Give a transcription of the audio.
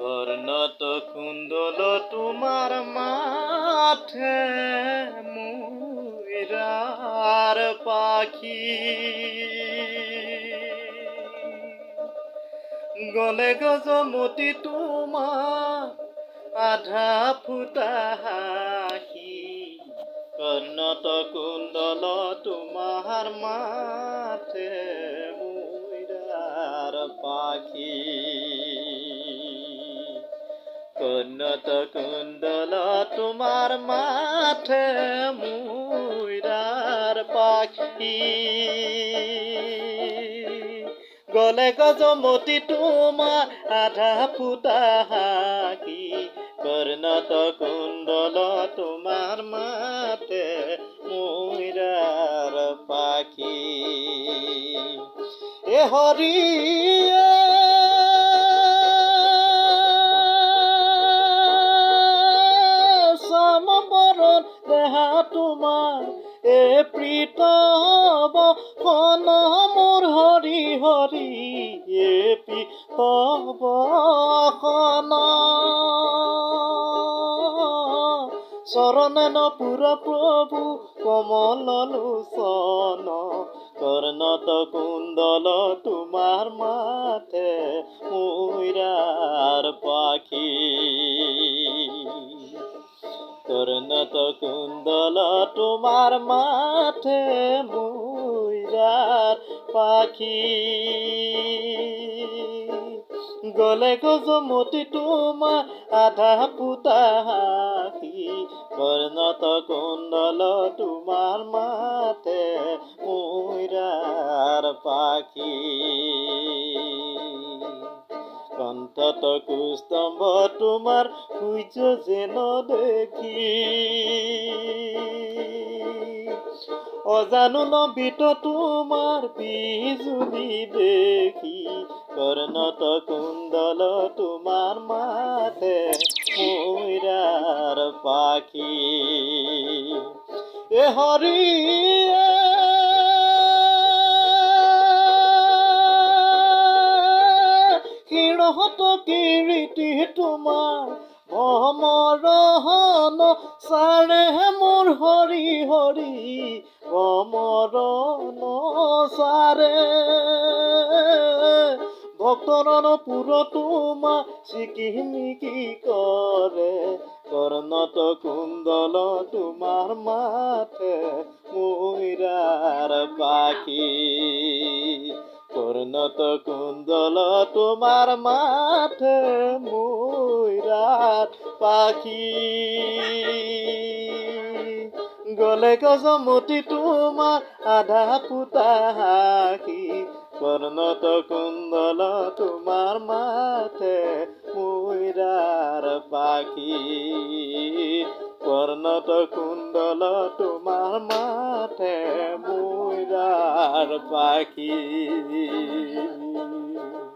কর্ণাটক কুণ্ডল তোমার মাঠে ময়ূরার পাখি গলে গজমতি তোমার আধা ফুটা হাসি কর্ণাটক কুণ্ডল তোমার মাঠে ময়ূরার পাখি কর্ণাটক কুণ্ডল তোমার মাঠে ময়ূরার পাখি গলে গজমতি তোমার আধা ফুটা হাসি কর্ণাটক কুণ্ডল তোমার মাঠে ময়ূরার পাখি এ হরি দেহা তোমাৰ এ প্ৰীতম খন মোৰ হৰি হৰি এ প্ৰীতম খন চৰণেন পুৰ প্ৰভু কমল লোচন কৰ্ণাটক কুণ্ডল তোমাৰ মাঠে ময়ূৰাৰ পাখি কর্ণাটক কুণ্ডল তোমার মাঠে ময়ূরার পাখি গলে গজমতি তোমার আধা ফুটা হাসি কর্ণাটক কুণ্ডল তোমার মাঠে ময়ূরার পাখি কণ্ঠত কুস্তম্ভ তোমাৰ সূৰ্য যেন দেখি অজানো নবিত তোমাৰ বিজুলি দেখি কৰ্ণাটক কুণ্ডল তোমাৰ মাঠে ময়ূৰাৰ পাখি এ হৰি কীৰ্তি তোমাৰ ভ্ৰমৰণ চাৰে মোৰ হৰি হৰি ভ্ৰমৰণ চাৰে ভক্তৰণ পুৰ তোমাৰ চিকিমিকি কৰে কৰ্ণাটক কুণ্ডল তোমাৰ মাঠে ময়ূৰাৰ পাখি কর্ণাটক কুণ্ডল তোমার মাঠে ময়ূরার পাখি গলে গজমতি তোমার আধা ফুটা হাসি কর্ণাটক কুণ্ডল তোমার মাঠে ময়ূরার পাখি কর্ণাটক কুণ্ডল তোমার মাঠে ময়ূরার পাখি